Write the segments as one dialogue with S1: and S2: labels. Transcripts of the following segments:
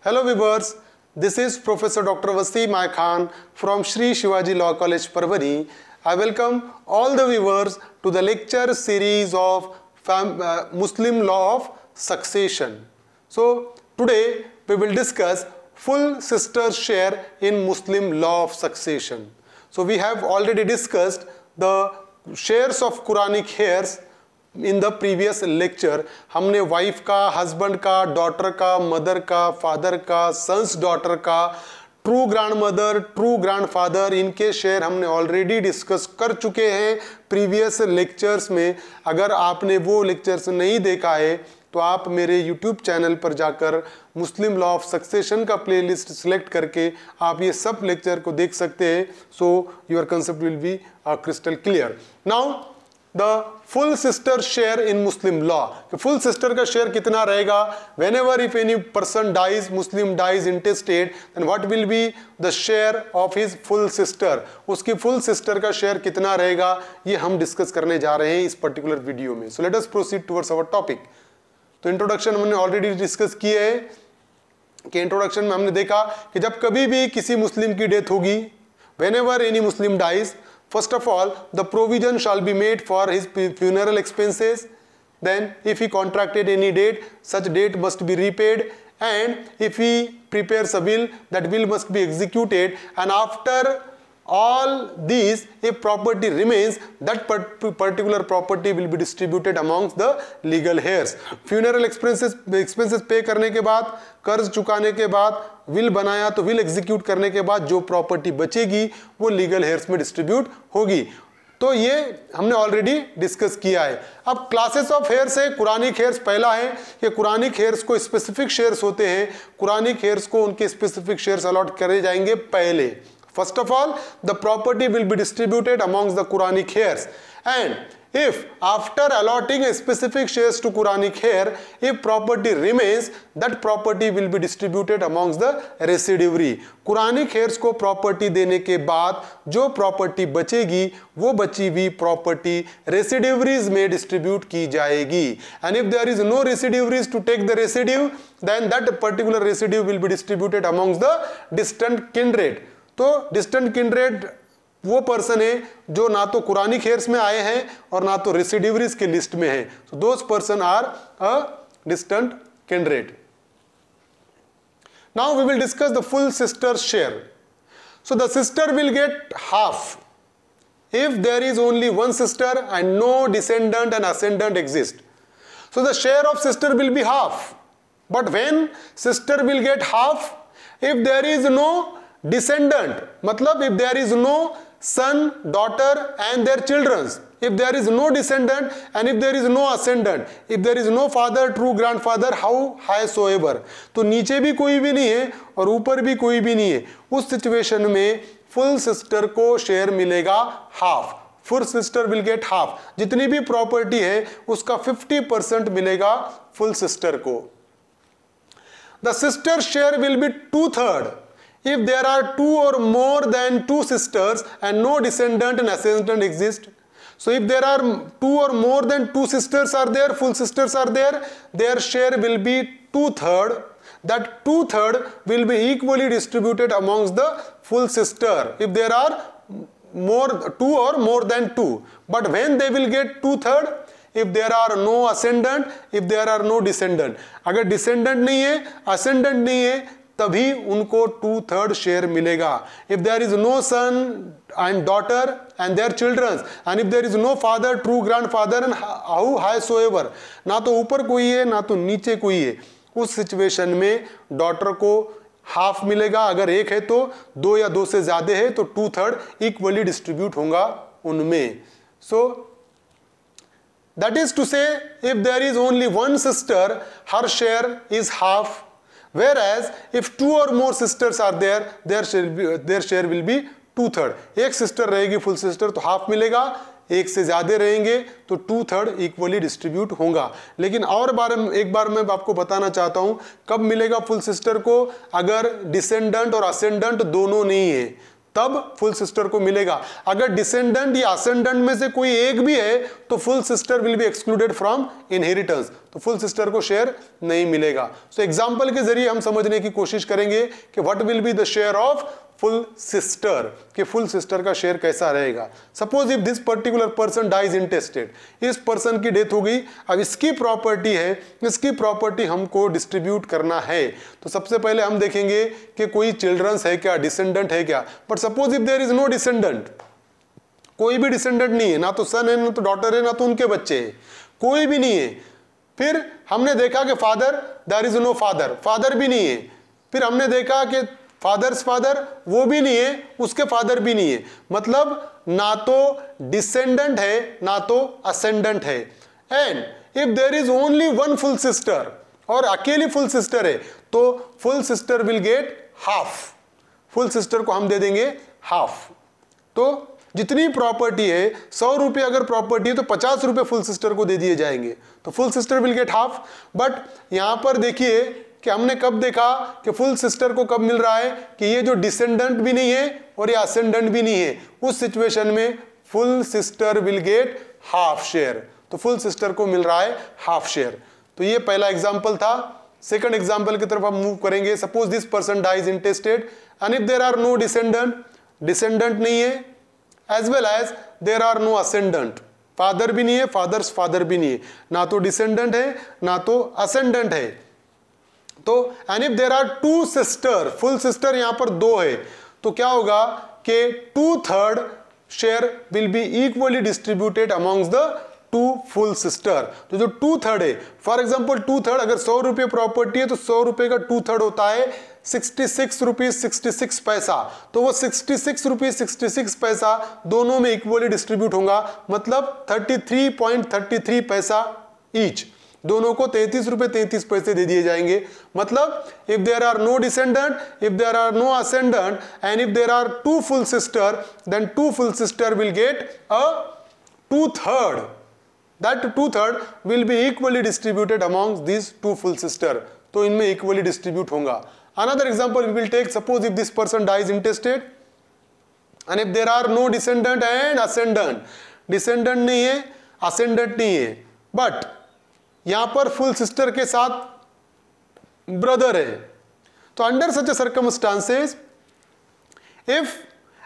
S1: Hello viewers, this is Professor Dr. Wasim I Khan from Shri Shivaji Law College, Parwari. I welcome all the viewers to the lecture series of Muslim Law of Succession. So today we will discuss full sister share in Muslim Law of Succession. So we have already discussed the shares of Quranic heirs in the previous lecture. हमने wife का, husband का, daughter का, mother का, father का, sons daughter का, true grand mother, true grand father, इनके share हमने already discuss कर चुके हैं प्रीवियस लेक्चर्स में. अगर आपने वो लेक्चर्स नहीं देखा है तो आप मेरे यूट्यूब चैनल पर जाकर मुस्लिम लॉ ऑफ सक्सेशन का प्लेलिस्ट सिलेक्ट करके आप ये सब लेक्चर को देख सकते हैं. So your concept will be crystal clear. Now the full sister share in Muslim law. Full sister का शेयर कितना रहेगा? Whenever if any person dies, Muslim dies intestate, then what will be the share of his full sister. उसकी full sister का share कितना रहेगा ये हम discuss करने जा रहे हैं इस पर्टिकुलर वीडियो में. So let us proceed towards our topic. तो इंट्रोडक्शन हमने ऑलरेडी डिस्कस किए है कि इंट्रोडक्शन में हमने देखा कि जब कभी भी किसी मुस्लिम की डेथ होगी, whenever any Muslim dies, first of all, the provision shall be made for his funeral expenses. Then, if he contracted any debt, such debt must be repaid. And if he prepares a will, that will must be executed. And after all these, if property remains, that particular property will be distributed amongst the legal heirs. Funeral expenses pay करने के बाद, कर्ज चुकाने के बाद, will बनाया तो will execute करने के बाद जो प्रॉपर्टी बचेगी वो लीगल हेयर्स में डिस्ट्रीब्यूट होगी. तो ये हमने ऑलरेडी डिस्कस किया है. अब क्लासेस ऑफ हेयर्स है. कुरानिक हेयर्स पहला है कि कुरानिक हेयर्स को स्पेसिफिक शेयर्स होते हैं. कुरानिक हेयर्स को उनके स्पेसिफिक शेयर्स अलॉट करे जाएंगे पहले. First of all, the property will be distributed amongst the Quranic heirs. And if after allotting a specific shares to Quranic heir, if property remains, that property will be distributed amongst the residuary. Quranic heirs को property देने के बाद जो property बचेगी वो बची हुई property residuaries में distribute की जाएगी. And if there is no residuaries to take the residue, then that particular residue will be distributed amongst the distant kindred. तो डिस्टेंट किंड्रेड वो पर्सन है जो ना तो कुरानिक हेयर्स में आए हैं और ना तो रेसिडिवरीज के लिस्ट में है. So those person are a distant kindred. Now we will discuss the full sister share. So the sister will get half if there is only one sister and no descendant and ascendant exist. So the share of sister will be half. But when sister will get half, if there is no descendant, मतलब if there is no son, daughter and their children, if there is no descendant and if there is no ascendant, if there is no father, true grandfather, how high soever, तो नीचे भी कोई भी नहीं है और ऊपर भी कोई भी नहीं है, उस सिचुएशन में फुल सिस्टर को शेयर मिलेगा half. Full sister will get half. जितनी भी प्रॉपर्टी है उसका 50% मिलेगा फुल सिस्टर को. The sister share will B 2/3 if there are 2 or more than 2 sisters and no descendant and ascendant exist. So if there are 2 or more than 2 sisters are there, full sisters are there, their share will be 2/3. That 2/3 will be equally distributed amongst the full sister if there are 2 or more than 2. But when they will get 2/3, if there are no ascendant, if there are no descendant, अगर descendant नहीं है, ascendant नहीं है, तभी उनको 2/3 share मिलेगा. If there is no son and daughter and their children, and if there is no father, true grandfather and how high soever, ना तो ऊपर कोई है ना तो नीचे कोई है, उस सिचुएशन में डॉटर को हाफ मिलेगा. अगर एक है तो 2 या 2 से ज्यादा है तो 2/3 इक्वली डिस्ट्रीब्यूट होगा उनमें. So that is to say if there is only one sister, her share is half. Whereas if 2 or more sisters are there, their share will be 2/3. एक सिस्टर रहेगी फुल सिस्टर तो half मिलेगा, एक से ज्यादा रहेंगे तो 2/3 इक्वली डिस्ट्रीब्यूट होगा. लेकिन एक बार मैं आपको बताना चाहता हूं कब मिलेगा फुल सिस्टर को. अगर डिसेंडेंट और असेंडेंट दोनों नहीं है तब फुल सिस्टर को मिलेगा. अगर डिसेंडेंट या असेंडेंट में से कोई एक भी है तो full sister will be excluded from inheritance. तो फुल सिस्टर को शेयर नहीं मिलेगा। सो एग्जांपल के जरिए हम समझने की कोशिश करेंगे कि what will be the share of full sister, कि फुल सिस्टर का शेयर कैसा रहेगा। Suppose if this particular person dies intestate, इस पर्सन की डेथ हो गई, अब इसकी प्रॉपर्टी है, इसकी प्रॉपर्टी हमको डिस्ट्रीब्यूट करना है। तो सबसे पहले हम देखेंगे कि कोई चिल्ड्रंस है क्या, डिसेंडेंट है क्या। But suppose if there is no descendant, कोई भी डिसेंडेंट नहीं है, ना तो सन है, ना तो डॉटर है, ना तो उनके बच्चे हैं, कोई भी नहीं है। फिर हमने देखा कि father, there is no father, father भी नहीं है। फिर हमने देखा कि फादर्स फादर, वो भी नहीं है, उसके फादर भी नहीं है। मतलब ना तो डिसेंडेंट है, ना तो असेंडेंट है। And if there is only one full sister, और अकेली फुल सिस्टर है, तो full sister will get half, full sister को हम दे देंगे हाफ। तो जितनी प्रॉपर्टी है, 100 रुपये अगर प्रॉपर्टी है तो 50 रुपये फुल सिस्टर को दे दिए जाएंगे, तो full sister will get half. But यहां पर देखिए कि हमने कब देखा कि फुल सिस्टर को कब मिल रहा है कि ये जो डिसेंडेंट भी नहीं है और ये असेंडेंट भी नहीं है, उस सिचुएशन में full sister will get half share, तो फुल सिस्टर को मिल रहा है हाफ शेयर। तो ये पहला एग्जांपल था। सेकंड एग्जांपल की तरफ हम मूव करेंगे। Suppose this person dies intestate and if there are no descendant, descendant नहीं है, as well as there are no ascendant, father भी नहीं है, फादर्स फादर भी नहीं है, ना तो डिसेंडेंट है ना तो असेंडेंट है। तो and if there are two sister, full sister यहां पर दो है, तो क्या होगा कि 2/3 share will be equally distributed amongst the two full sister. तो जो 2/3 है, फॉर एग्जांपल 2/3 अगर 100 रुपये प्रॉपर्टी है तो 100 रुपये का 2/3 होता है 66 रुपीज 66 पैसा। तो वो 66 रुपीज 66 पैसा दोनों में इक्वली डिस्ट्रीब्यूट होगा, मतलब 33.33 पैसा ईच, दोनों को 33 रुपए 33 पैसे दे दिए जाएंगे। मतलब if there are no descendant, if there are no ascendant and if there are two full sister, then two full sister will get a 2/3, that 2/3 will be equally distributed amongst these two full sister, तो इनमें equally distribute होगा। Another example we will take, suppose if this person dies intestate and if there are no descendant and ascendant, descendant नहीं है, ascendant नहीं है, but यहां पर full sister के साथ brother है, तो under such a circumstances, if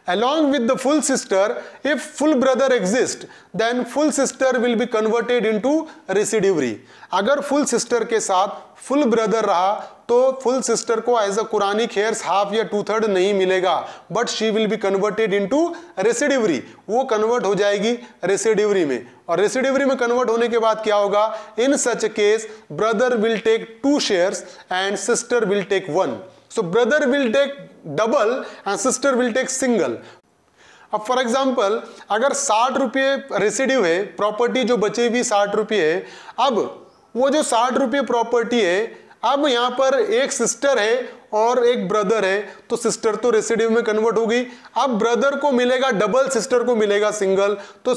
S1: along with the full sister, if full brother exists, then full sister will be converted into residuary। अगर full sister के साथ full brother रहा तो full sister को as a Quranic heirs half या 2/3 नहीं मिलेगा, but she will be converted into residuary, वो convert हो जाएगी residuary में। और residuary में convert होने के बाद क्या होगा, in such a case brother will take 2 shares and sister will take 1। So brother will take double and sister will take single। अब फॉर एग्जाम्पल अगर 60 रुपये रेसिड्यू है, प्रॉपर्टी जो बचे हुई 60 रुपये है, अब वो जो 60 रुपये प्रॉपर्टी है, अब यहाँ पर एक सिस्टर है और एक ब्रदर है, तो सिस्टर तो रेसिड्यू में कन्वर्ट हो गई। अब ब्रदर को मिलेगा डबल, सिस्टर को मिलेगा सिंगल, तो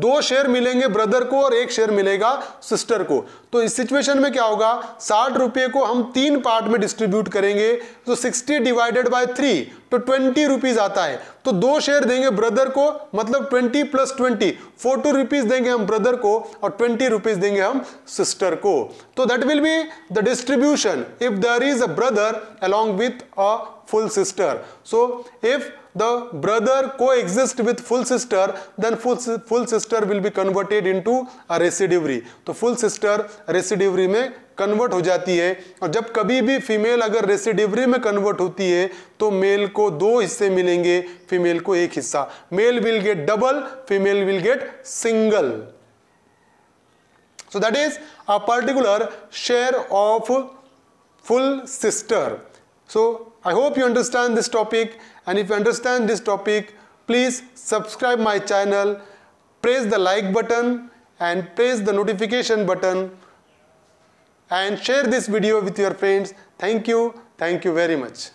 S1: 2 शेयर मिलेंगे ब्रदर को और 1 शेयर मिलेगा सिस्टर को। तो इस सिचुएशन में क्या होगा, 60 रुपये को हम 3 पार्ट में डिस्ट्रीब्यूट करेंगे, तो 60 डिवाइडेड बाय 3 तो 20 रुपीज आता है। तो 2 शेयर देंगे ब्रदर को, मतलब 20 + 20 42 रुपीज देंगे हम ब्रदर को और 20 रुपीज देंगे हम सिस्टर को। तो that will be the distribution if there is a brother along with a full sister। So if the brother coexist with full sister, then full sister will be converted into a residuary। तो full sister residuary में convert हो जाती है। और जब कभी भी female अगर रेसिडिवरी में कन्वर्ट होती है तो मेल को 2 हिस्से मिलेंगे, फीमेल को 1 हिस्सा। Male will get double, female will get single. So that is a particular share of full sister। So I hope you understand this topic, and if you understand this topic, please subscribe my channel, press the like button and press the notification button and share this video with your friends. Thank you very much.